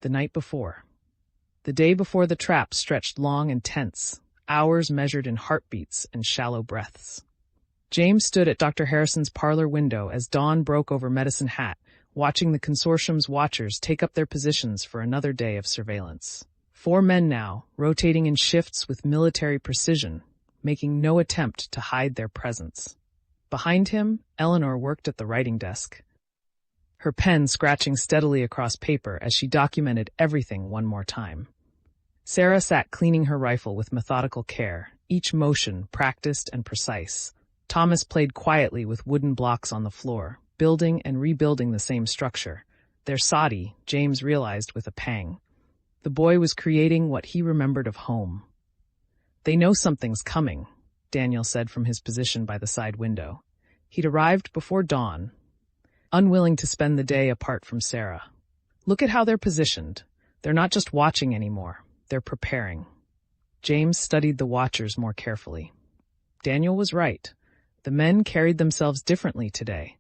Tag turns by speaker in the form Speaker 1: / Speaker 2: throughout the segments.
Speaker 1: The night before. The day before the trap stretched long and tense, hours measured in heartbeats and shallow breaths. James stood at Dr. Harrison's parlor window as dawn broke over Medicine Hat, watching the consortium's watchers take up their positions for another day of surveillance. 4 men now, rotating in shifts with military precision, making no attempt to hide their presence. Behind him, Eleanor worked at the writing desk, her pen scratching steadily across paper as she documented everything one more time. Sarah sat cleaning her rifle with methodical care, each motion practiced and precise. Thomas played quietly with wooden blocks on the floor, building and rebuilding the same structure. Their soddy, James realized with a pang. The boy was creating what he remembered of home. "They know something's coming," Daniel said from his position by the side window. He'd arrived before dawn, unwilling to spend the day apart from Sarah. "Look at how they're positioned. They're not just watching anymore. They're preparing." James studied the watchers more carefully. Daniel was right. The men carried themselves differently today.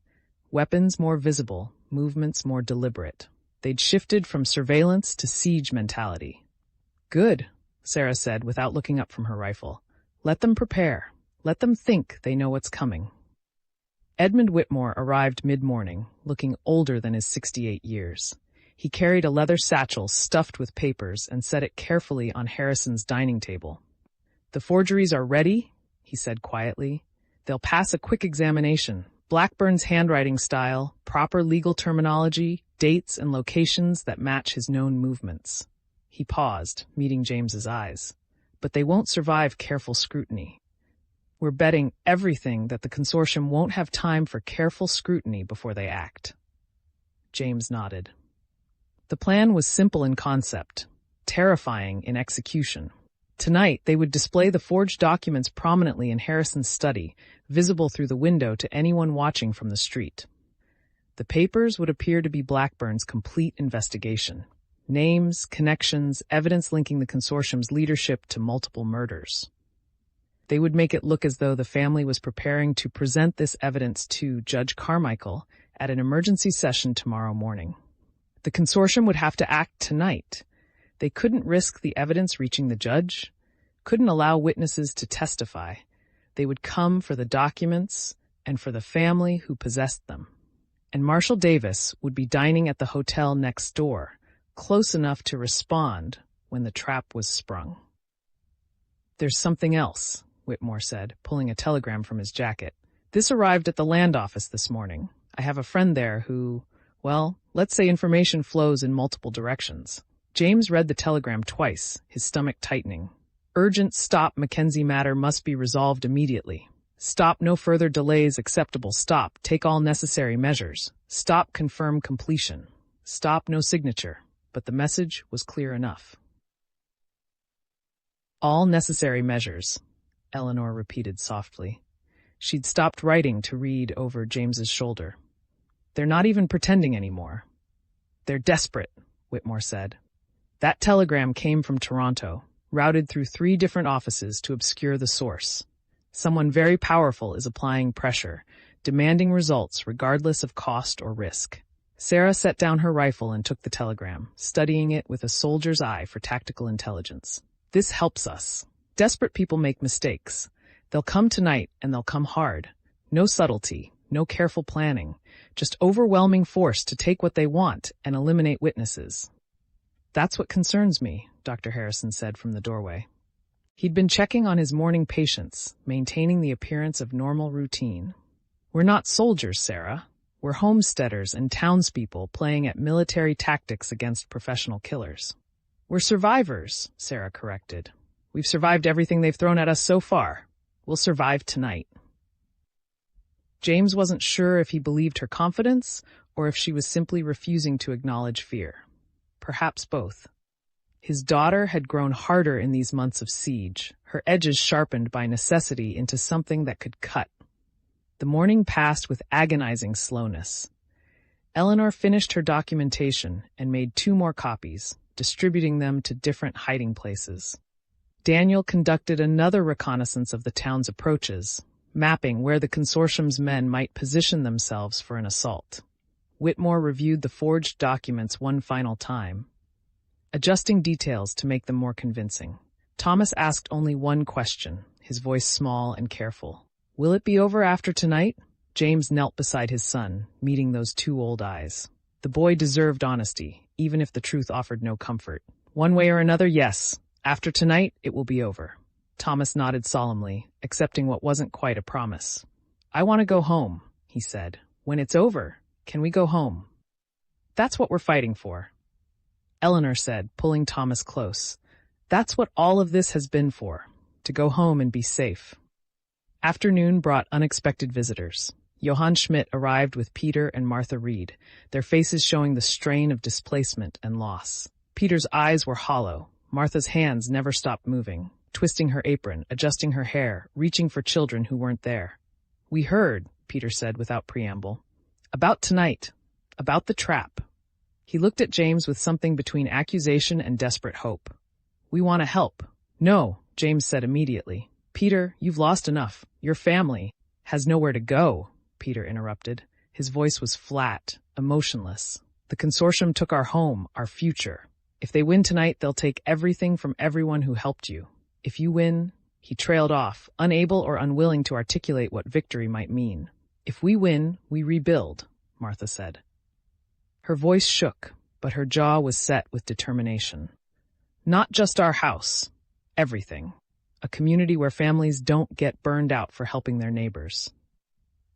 Speaker 1: Weapons more visible, movements more deliberate. They'd shifted from surveillance to siege mentality. "Good," Sarah said without looking up from her rifle. "Let them prepare. Let them think they know what's coming." Edmund Whitmore arrived mid-morning, looking older than his 68 years. He carried a leather satchel stuffed with papers and set it carefully on Harrison's dining table. "The forgeries are ready," he said quietly. "They'll pass a quick examination. Blackburn's handwriting style, proper legal terminology, dates and locations that match his known movements." He paused, meeting James's eyes. "But they won't survive careful scrutiny. We're betting everything that the consortium won't have time for careful scrutiny before they act." James nodded. The plan was simple in concept, terrifying in execution. Tonight, they would display the forged documents prominently in Harrison's study, visible through the window to anyone watching from the street. The papers would appear to be Blackburn's complete investigation. Names, connections, evidence linking the consortium's leadership to multiple murders. They would make it look as though the family was preparing to present this evidence to Judge Carmichael at an emergency session tomorrow morning. The consortium would have to act tonight. They couldn't risk the evidence reaching the judge, couldn't allow witnesses to testify. They would come for the documents and for the family who possessed them. And Marshal Davis would be dining at the hotel next door, close enough to respond when the trap was sprung. "There's something else," Whitmore said, pulling a telegram from his jacket. "This arrived at the land office this morning. I have a friend there who, well, let's say information flows in multiple directions." James read the telegram twice, his stomach tightening. "Urgent stop Mackenzie matter must be resolved immediately. Stop no further delays acceptable. Stop take all necessary measures. Stop confirm completion. Stop no signature." But the message was clear enough. "All necessary measures," Eleanor repeated softly. She'd stopped writing to read over James's shoulder. "They're not even pretending anymore. They're desperate," Whitmore said. That telegram came from Toronto, routed through 3 different offices to obscure the source. Someone very powerful is applying pressure, demanding results regardless of cost or risk. Sarah set down her rifle and took the telegram, studying it with a soldier's eye for tactical intelligence. "This helps us. Desperate people make mistakes. They'll come tonight and they'll come hard. No subtlety, no careful planning, just overwhelming force to take what they want and eliminate witnesses." "That's what concerns me," Dr. Harrison said from the doorway. He'd been checking on his morning patients, maintaining the appearance of normal routine. "We're not soldiers, Sarah. We're homesteaders and townspeople playing at military tactics against professional killers." "We're survivors," Sarah corrected. "We've survived everything they've thrown at us so far. We'll survive tonight." James wasn't sure if he believed her confidence or if she was simply refusing to acknowledge fear. Perhaps both. His daughter had grown harder in these months of siege, her edges sharpened by necessity into something that could cut. The morning passed with agonizing slowness. Eleanor finished her documentation and made 2 more copies, distributing them to different hiding places. Daniel conducted another reconnaissance of the town's approaches, mapping where the consortium's men might position themselves for an assault. Whitmore reviewed the forged documents one final time. adjusting details to make them more convincing. Thomas asked only one question, his voice small and careful. "Will it be over after tonight?" James knelt beside his son, meeting those two old eyes. The boy deserved honesty, even if the truth offered no comfort. "One way or another, yes. After tonight, it will be over." Thomas nodded solemnly, accepting what wasn't quite a promise. "I want to go home," he said. "When it's over, can we go home?" "That's what we're fighting for," Eleanor said, pulling Thomas close. "That's what all of this has been for, to go home and be safe." Afternoon brought unexpected visitors. Johann Schmidt arrived with Peter and Martha Reed, their faces showing the strain of displacement and loss. Peter's eyes were hollow. Martha's hands never stopped moving, twisting her apron, adjusting her hair, reaching for children who weren't there. "We heard," Peter said without preamble, "about tonight, about the trap." He looked at James with something between accusation and desperate hope. "We want to help." "No," James said immediately. "Peter, you've lost enough. Your family has nowhere to go," Peter interrupted. His voice was flat, emotionless. "The consortium took our home, our future. If they win tonight, they'll take everything from everyone who helped you. If you win—" He trailed off, unable or unwilling to articulate what victory might mean. "If we win, we rebuild," Martha said. Her voice shook, but her jaw was set with determination. "Not just our house. Everything. A community where families don't get burned out for helping their neighbors."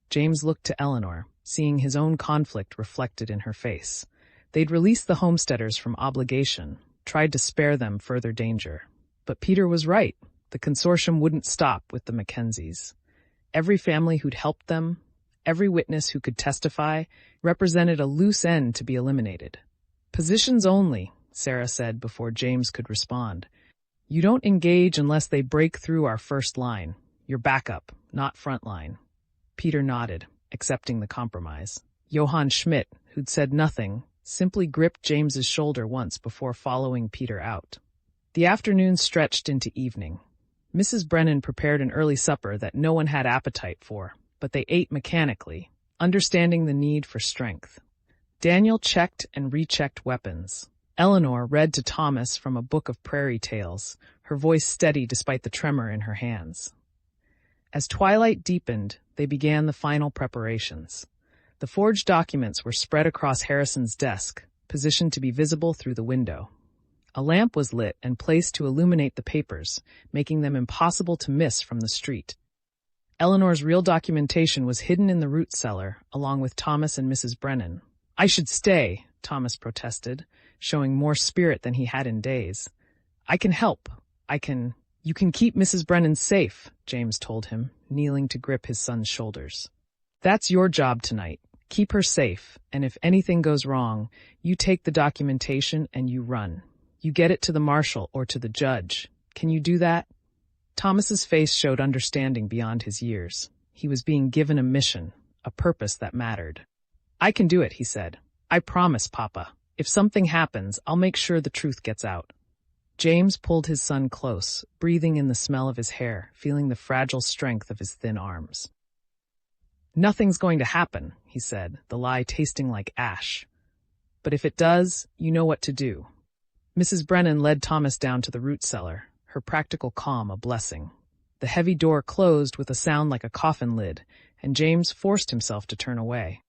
Speaker 1: James looked to Eleanor, seeing his own conflict reflected in her face. They'd released the homesteaders from obligation, tried to spare them further danger. But Peter was right. The consortium wouldn't stop with the Mackenzies. Every family who'd helped them, every witness who could testify, represented a loose end to be eliminated. "Positions only," Sarah said before James could respond. "You don't engage unless they break through our first line. You're backup, not front line." Peter nodded, accepting the compromise. Johann Schmidt, who'd said nothing, simply gripped James's shoulder once before following Peter out. The afternoon stretched into evening. Mrs. Brennan prepared an early supper that no one had appetite for, but they ate mechanically, understanding the need for strength. Daniel checked and rechecked weapons. Eleanor read to Thomas from a book of Prairie tales, her voice steady despite the tremor in her hands. As twilight deepened, they began the final preparations. The forged documents were spread across Harrison's desk, positioned to be visible through the window. A lamp was lit and placed to illuminate the papers, making them impossible to miss from the street. Eleanor's real documentation was hidden in the root cellar, along with Thomas and Mrs. Brennan. "I should stay," Thomas protested, showing more spirit than he had in days. "I can help. You can keep Mrs. Brennan safe," James told him, kneeling to grip his son's shoulders. "That's your job tonight. Keep her safe, and if anything goes wrong, you take the documentation and you run. You get it to the marshal or to the judge. Can you do that?" Thomas's face showed understanding beyond his years. He was being given a mission, a purpose that mattered. "I can do it," he said. "I promise, Papa. If something happens, I'll make sure the truth gets out." James pulled his son close, breathing in the smell of his hair, feeling the fragile strength of his thin arms. "Nothing's going to happen," he said, the lie tasting like ash. "But if it does, you know what to do." Mrs. Brennan led Thomas down to the root cellar, her practical calm a blessing. The heavy door closed with a sound like a coffin lid, and James forced himself to turn away.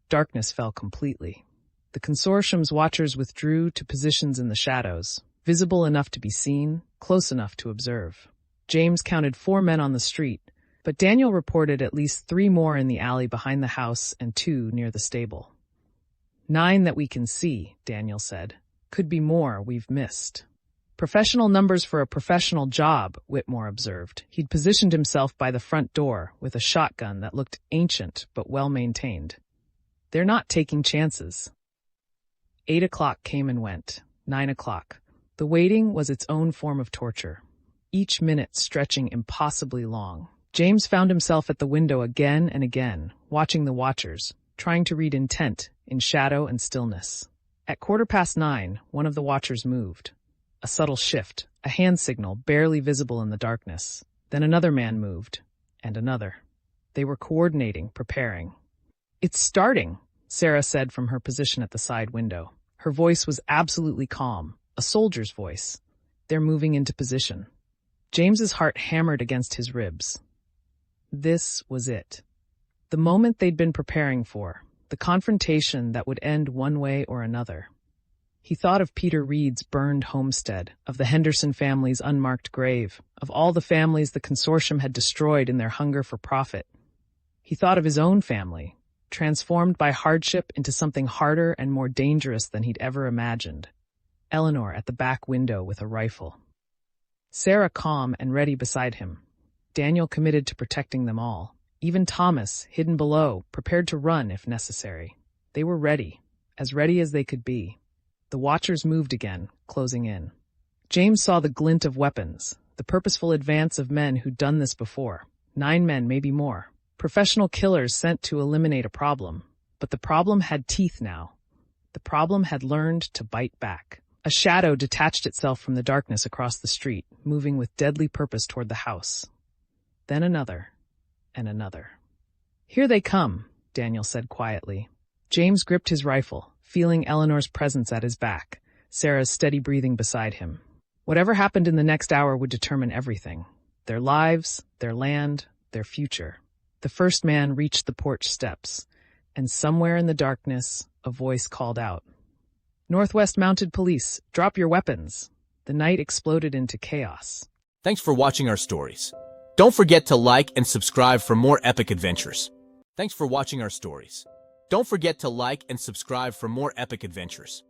Speaker 1: Darkness fell completely. The consortium's watchers withdrew to positions in the shadows, visible enough to be seen, close enough to observe. James counted 4 men on the street, but Daniel reported at least 3 more in the alley behind the house and 2 near the stable. 9 that we can see, Daniel said. Could be more we've missed. Professional numbers for a professional job, Whitmore observed. He'd positioned himself by the front door with a shotgun that looked ancient but well-maintained. They're not taking chances. 8 o'clock came and went. 9 o'clock. The waiting was its own form of torture, each minute stretching impossibly long. James found himself at the window again and again, watching the watchers, trying to read intent in shadow and stillness. At 9:15, one of the watchers moved. A subtle shift, a hand signal barely visible in the darkness. Then another man moved, and another. They were coordinating, preparing. "It's starting," Sarah said from her position at the side window. Her voice was absolutely calm, a soldier's voice. They're moving into position. James's heart hammered against his ribs. This was it. The moment they'd been preparing for, the confrontation that would end one way or another. He thought of Peter Reed's burned homestead, of the Henderson family's unmarked grave, of all the families the consortium had destroyed in their hunger for profit. He thought of his own family, transformed by hardship into something harder and more dangerous than he'd ever imagined. Eleanor at the back window with a rifle. Sarah calm and ready beside him. Daniel committed to protecting them all. Even Thomas, hidden below, prepared to run if necessary. They were ready, as ready as they could be. The watchers moved again, closing in. James saw the glint of weapons, the purposeful advance of men who'd done this before. 9 men, maybe more. Professional killers sent to eliminate a problem. But the problem had teeth now. The problem had learned to bite back. A shadow detached itself from the darkness across the street, moving with deadly purpose toward the house. Then another, and another. "Here they come," Daniel said quietly. James gripped his rifle, feeling Eleanor's presence at his back, Sarah's steady breathing beside him. Whatever happened in the next hour would determine everything. Their lives, their land, their future. The first man reached the porch steps, and somewhere in the darkness, a voice called out. "Northwest Mounted Police, drop your weapons." The night exploded into chaos.
Speaker 2: Thanks for watching our stories. Don't forget to like and subscribe for more epic adventures. Thanks for watching our stories. Don't forget to like and subscribe for more epic adventures.